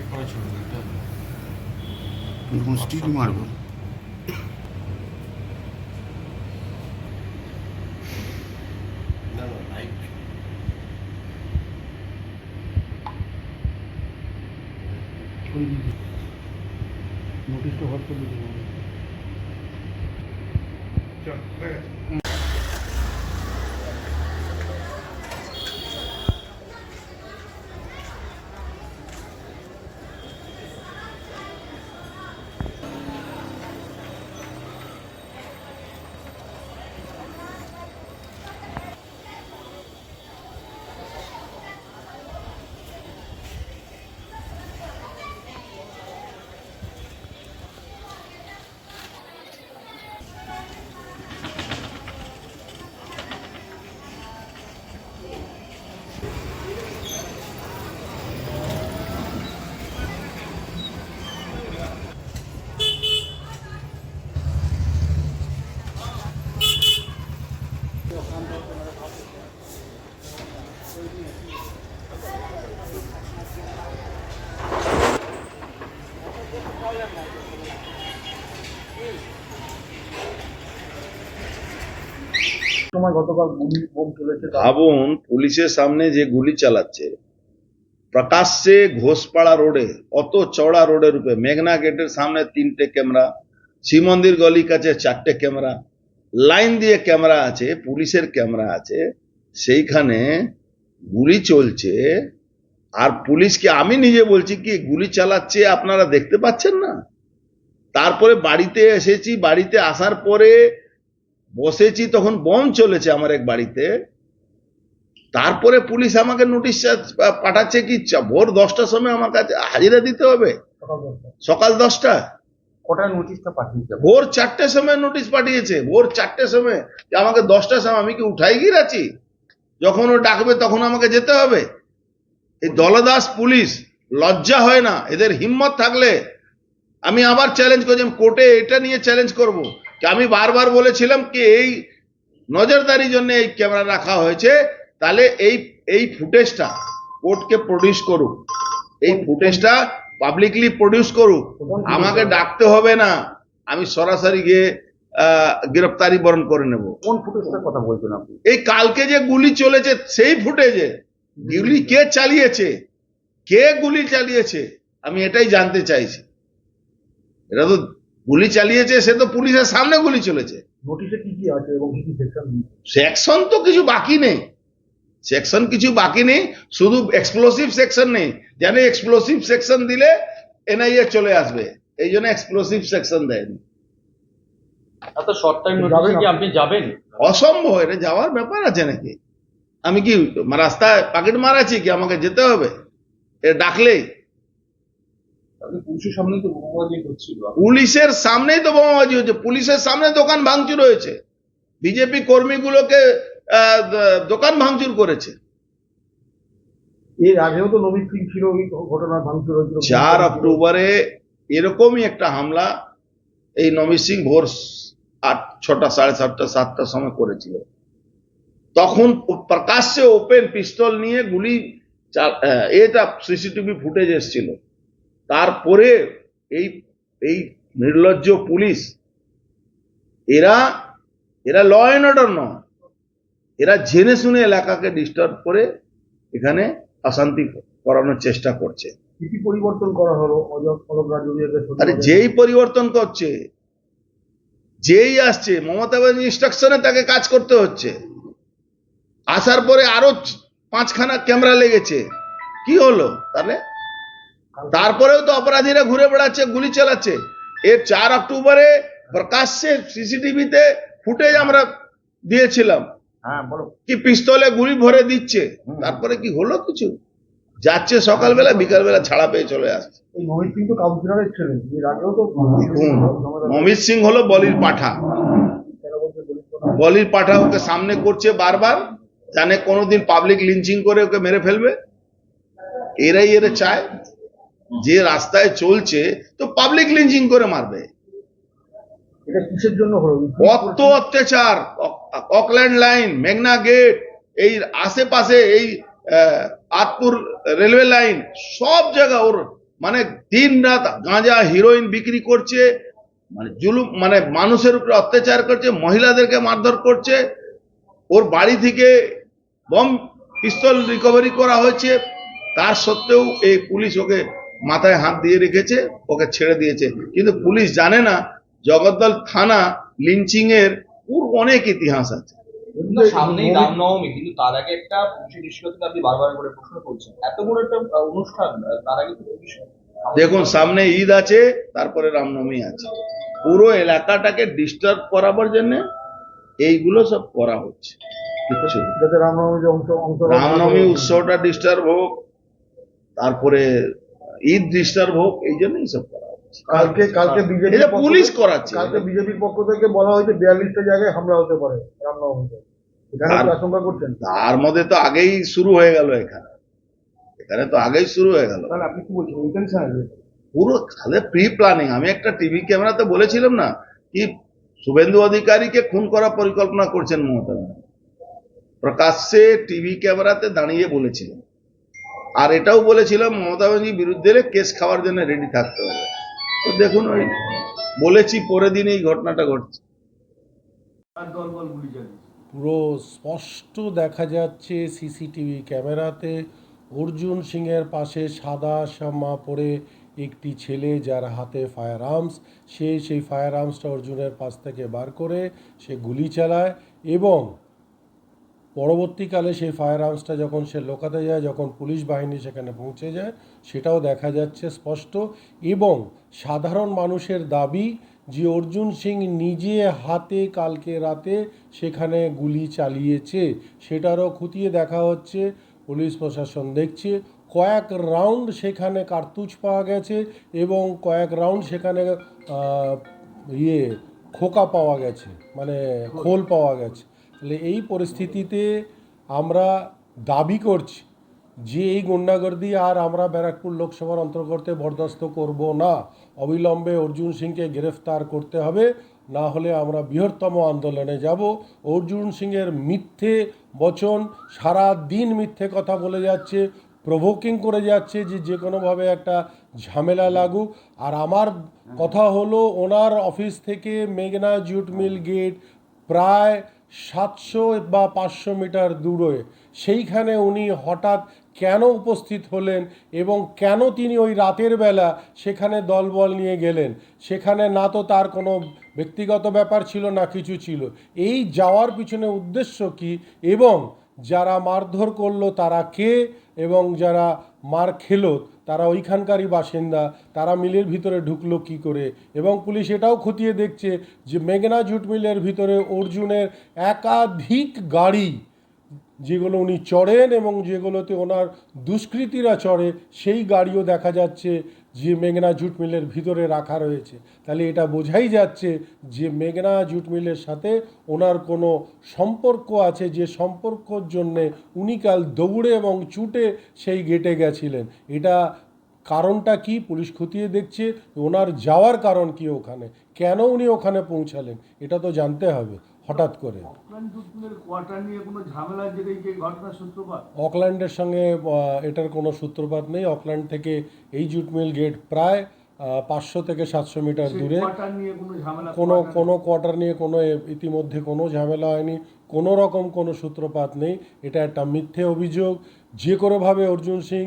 Light করা ছিল না, এটা কোন স্টিল মারবো? না না লাইট নোটিশটা হোয়াটসঅ্যাপ দিতে সময় গতকাল গুলি বোম চলেছে। ভাবুন, পুলিশের সামনে যে গুলি চালাচ্ছে প্রকাশ্যে ঘোষপাড়া রোডে, অত চওড়া রোডের উপরে, মেঘনা গেটের সামনে 3টে ক্যামেরা, শিব মন্দির গলির কাছে 4টে ক্যামেরা, লাইন দিয়ে ক্যামেরা আছে, পুলিশের ক্যামেরা আছে, সেইখানে গুলি চলছে। আর পুলিশকে আমি নিজে বলছি কি গুলি চালাচ্ছে আপনারা দেখতে পাচ্ছেন না? তারপরে বাড়িতে এসেছি, বাড়িতে আসার পরে বসেছি, তখন বম চলেছে আমার এক বাড়িতে। তারপরে পুলিশ আমাকে নোটিশ পাঠাচ্ছে কি ভোর 10টার সময় আমার কাছে হাজিরা দিতে হবে, সকাল 10টা। কটায় নোটিশটা পাঠিয়েছে? ভোর 4টের সময় নোটিশ পাঠিয়েছে, ভোর 4টের সময়। যে আমাকে 10টার সময়, আমি কি উঠাই গিয়ে আছি? যখন ও ডাকবে তখন আমাকে যেতে হবে। এই দলদাস পুলিশ, লজ্জা হয় না এদের? হিম্মত থাকলে আমি আবার চ্যালেঞ্জ করছি, কোর্টে এটা নিয়ে চ্যালেঞ্জ করব কি আমি বারবার বলেছিলাম কি এই নজরদারির জন্য এই ক্যামেরা রাখা হয়েছে, তাহলে এই ফুটেজটা কোর্টকে প্রডিউস করুক, এই ফুটেজটা পাবলিকলি প্রডিউস করুক, আমাকে ডাকতে হবে না, আমি সরাসরি গিয়ে গ্রেফতারি বরণ করে নেব। কোন ফুটেজটার কথা বলছেন আপনি? এই কালকে যে গুলি চলেছে সেই ফুটেজে, গুলি কে চালিয়েছে, কে গুলি চালিয়েছে আমি এটাই জানতে চাইছি। এটা তো গুলি চালিয়েছে, সে তো পুলিশের সামনে গুলি চলেছে। নোটিশে কি কি আছে এবং কি কি সেকশন দিয়েছে? সেকশন তো কিছু বাকি নেই, সেকশন কিছু বাকি নেই, শুধু এক্সপ্লোসিভ সেকশন নেই। জানে এক্সপ্লোসিভ সেকশন দিলে এনআইএ চলে আসবে, এই জন্য এক্সপ্লোসিভ সেকশন দেয়নি। এত শর্ট টাইম নোটিসে কি আপনি যাবেন? অসম্ভব, এটা যাওয়ার ব্যাপার আছে নাকি? আমি কি রাস্তায় পাকেট মারাছি কি আমাকে যেতে হবে? এটা ডাকলেই পুলিশের সামনে তো বোমাবাজি হচ্ছিল। পুলিশের সামনেই তো বোমাবাজি হচ্ছে, পুলিশের সামনে দোকান ভাঙচুর হয়েছে, বিজেপি কর্মীগুলোকে দোকান ভাঙচুর করেছে। এর আগেও তো নবীন সিং ছিল, ওই ঘটনার ভাঙচুর হয়েছিল। 4 অক্টোবরে এরকমই একটা হামলা এই নবীন সিং ভোর 6টা, 7:30, 7টার সময় করেছিল। তখন প্রকাশ্যে ওপেন পিস্তল নিয়ে গুলি, এটা সিসিটিভি ফুটেজ এসেছিল। তারপরে এই নির্লজ্জ পুলিশ, এরা ল অ্যান্ড অর্ডার নয়, এরা জেনে শুনে এলাকাকে ডিস্টার্ব করে এখানে অশান্তি করানোর চেষ্টা করছে। কি পরিবর্তন করা হলো? অলোক রাজুরিয়াকে আরে যেই পরিবর্তন করছে, যেই আসছে, মমতা ব্যানার্জি ইনস্ট্রাকশনে তাকে কাজ করতে হচ্ছে। আসার পরে আরো 5খানা ক্যামেরা লেগেছে, কি হলো তাহলে? তারপরেও তো অপরাধীরা ঘুরে বেড়াচ্ছে, গুলি চালাচ্ছে। এর 4 অক্টোবরে প্রকাশ্যে সিসিটিভিতে ফুটেজ আমরা দিয়েছিলাম, হ্যাঁ বলো। কি পিস্তলে গুলি ভরে দিচ্ছে, তারপরে কি হলো? কিছু যাচ্ছে সকালবেলা, বিকালবেলা ছাড়া পেয়ে চলে আসছে। এই নবীন সিং তো কাউন্সিলরের ছিলেন, এর আগেও তো মমিত সিং হলো বলির পাঠা, বলির পাঠা ওকে সামনে করছে বারবার, জানে কোনোদিন পাবলিক লিঞ্চিং করে ওকে মেরে ফেলবে। এরাই এরা চায় যে রাস্তায় চলছে তো পাবলিক লিঞ্চিং করে মারবে। এটা কিসের জন্য হলো? কত অত্যাচার, অকল্যান্ড লাইন, মেঘনা গেট, এই আশেপাশে এই আতপুর রেলওয়ে লাইন, সব জায়গা ওর মানে দিন রাত গাঁজা হিরোইন বিক্রি করছে, মানে জুলুম, মানে মানুষের উপরে অত্যাচার করছে, মহিলাদেরকে মারধর করছে। ওর বাড়ি থেকে বম পিস্তল রিকভারি করা হয়েছে, তার সত্ত্বেও এই পুলিশ ওকে মাথায় হাত দিয়ে রেখেছে, ওকে ছেড়ে দিয়েছে। কিন্তু পুলিশ জানে না জগদ্দল থানা লিঞ্চিং এর অনেক ইতিহাস আছে। কিন্তু সামনেই রামনবমী, কিন্তু তার আগে একটা পুলিশের নিষ্ক্রিয়তা আপনি বারবার করে প্রশ্ন করছেন। এত বড় একটা অনুষ্ঠান, তার আগে তো পুলিশ দেখুন, সামনে ঈদ আছে, তারপরে রামনবমী আছে, পুরো এলাকাটাকে ডিস্টার্ব করাবার জন্য এইগুলো সব করা হচ্ছে। কিচ্ছু না। যাতে রামনবমীর অংশ রামনবমী উৎসবটা ডিস্টার্ব হোক, তারপরে ঈদ ডিস্টার্ব হোক, এই জন্যই সব করা হচ্ছে। কালকে বিজেপি এটা পুলিশ করাচ্ছে। কালকে বিজেপির পক্ষ থেকে বলা হয়েছে 42টা জায়গায় হামলা হতে পারে রামনবমীতে। এখানে আর- কি আশঙ্কা করছেন? তার মধ্যে তো আগেই শুরু হয়ে গেল, এখানে তো আগেই শুরু হয়ে গেল। তাহলে আপনি কি বলছেন, ইন্টেনশন আছে? পুরো তাহলে প্রি প্ল্যানিং। আমি একটা টিভি ক্যামেরাতে বলেছিলাম না কি শুভেন্দু অধিকারীকে খুন করার পরিকল্পনা করছেন মমতা ব্যানার্জি, প্রকাশ্যে টিভি ক্যামেরাতে দাঁড়িয়ে বলেছিলেন। আর এটাও বলেছিলাম মমতা ব্যানার্জির বিরুদ্ধে কেস খাওয়ার জন্য রেডি থাকতে হবে। তো দেখুন, ওই বলেছি, পরের দিন এই ঘটনাটা ঘটছে। পুরো স্পষ্ট দেখা যাচ্ছে সিসিটিভি ক্যামেরাতে অর্জুন সিংয়ের পাশে সাদা জামা পরে একটি ছেলে, যার হাতে ফায়ার আর্মস, সে সেই ফায়ার আর্মসটা অর্জুনের পাশ থেকে বার করে সে গুলি চালায় এবং পরবর্তীকালে সেই ফায়ার আর্মসটা যখন সে লোকাতে যায়, যখন পুলিশ বাহিনী সেখানে পৌঁছে যায়, সেটাও দেখা যাচ্ছে স্পষ্ট। এবং সাধারণ মানুষের দাবি যে অর্জুন সিং নিজে হাতে কালকে রাতে সেখানে গুলি চালিয়েছে, সেটারও খতিয়ে দেখা হচ্ছে। পুলিশ প্রশাসন দেখছে কয়েক রাউন্ড সেখানে কার্তুজ পাওয়া গেছে এবং কয়েক রাউন্ড সেখানে খোকা পাওয়া গেছে, মানে খোল পাওয়া গেছে। তাহলে এই পরিস্থিতিতে আমরা দাবি করছি যে এই গুন্ডাগর্দি আর আমরা ব্যারাকপুর লোকসভার অন্তর্গতে বরদাস্ত করব না। অবিলম্বে অর্জুন সিংকে গ্রেফতার করতে হবে, না হলে আমরা বৃহত্তম আন্দোলনে যাব। অর্জুন সিংয়ের মিথ্যে বচন, সারা দিন মিথ্যে কথা বলে যাচ্ছে, প্রভোকিং করে যাচ্ছে যে কোনোভাবে একটা ঝামেলা লাগুক। আর আমার কথা হলো, ওনার অফিস থেকে মেঘনা জুট মিল গেট প্রায় 700 বা 500 মিটার দূরে, সেইখানে উনি হঠাৎ কেন উপস্থিত হলেন এবং কেন তিনি ওই রাতের বেলা সেখানে দলবল নিয়ে গেলেন? সেখানে না তো তার কোনো ব্যক্তিগত ব্যাপার ছিল, না কিছু ছিল। এই যাওয়ার পিছনে উদ্দেশ্য কি, এবং যারা মারধর করলো তারা কে, এবং যারা মার খেলো তারা ওইখানকারই বাসিন্দা, তারা মিলের ভিতরে ঢুকলো কি করে? এবং পুলিশ এটাও খতিয়ে দেখছে যে মেঘনা জুট মিলের ভিতরে অর্জুনের একাধিক গাড়ি, যেগুলো উনি চড়েন এবং যেগুলোতে ওনার দুষ্কৃতীরা চড়ে, সেই গাড়িও দেখা যাচ্ছে যে মেঘনা জুট মিলের ভিতরে রাখা রয়েছে। তাহলে এটা বোঝাই যাচ্ছে যে মেঘনা জুট মিলের সাথে ওনার কোনো সম্পর্ক আছে, যে সম্পর্কর জন্যে উনি কাল দৌড়ে এবং ছুটে সেই গেটে গেছিলেন। এটা কারণটা কি পুলিশ খতিয়ে দেখছে। ওনার যাওয়ার কারণ কি, ওখানে কেন উনি ওখানে পৌঁছালেন, এটা তো জানতে হবে। হঠাৎ করে অকল্যান্ডের সঙ্গে এটার কোনো সূত্রপাত নেই। অকল্যান্ড থেকে এই জুট মিল গেট প্রায় 500 থেকে 700 মিটার দূরে। কোনো কোয়ার্টার নিয়ে কোনো ইতিমধ্যে কোনো ঝামেলা হয়নি, কোনো রকম কোনো সূত্রপাত নেই। এটা একটা মিথ্যে অভিযোগ। যে কোনোভাবে অর্জুন সিং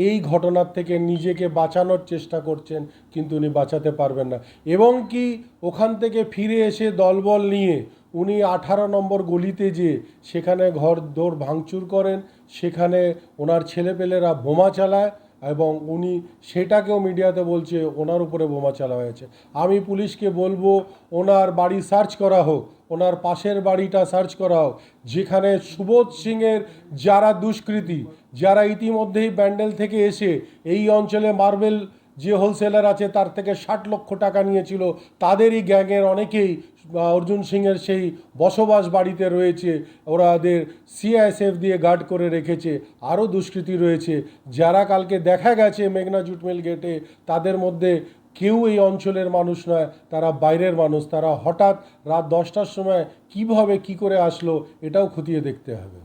এই ঘটনার থেকে নিজেকে বাঁচানোর চেষ্টা করছেন, কিন্তু উনি বাঁচাতে পারবেন না। এবং কি ওখান থেকে ফিরে এসে দলবল নিয়ে উনি 18 নম্বর গলিতে যে সেখানে ঘর দৌড় ভাঙচুর করেন, সেখানে ওনার ছেলেপেলেরা বোমা চালায় এবং উনি সেটাকেও মিডিয়াতে বলছে ওনার উপরে বোমা চালা হয়েছে। আমি পুলিশকে বলবো ওনার বাড়ি সার্চ করা হোক, ওনার পাশের বাড়িটা সার্চ করা হোক, যেখানে সুবোধ সিংয়ের যারা দুষ্কৃতী, যারা ইতিমধ্যেই ব্যান্ডেল থেকে এসে এই অঞ্চলে মার্বেল যে হোলসেলার আছে তার থেকে 60 লক্ষ টাকা নিয়েছিল, তাদেরই গ্যাংয়ের অনেকেই অর্জুন সিংয়ের সেই বসবাস বাড়িতে রয়েছে। ওদের সিআইএসএফ দিয়ে গার্ড করে রেখেছে। আরও দুষ্কৃতী রয়েছে যারা কালকে দেখা গেছে মেঘনা জুট মিল গেটে, তাদের মধ্যে কেউ এই অঞ্চলের মানুষ নয়, তারা বাইরের মানুষ। তারা হঠাৎ রাত 10টার সময় কিভাবে কি করে আসলো, এটাও খতিয়ে দেখতে হবে।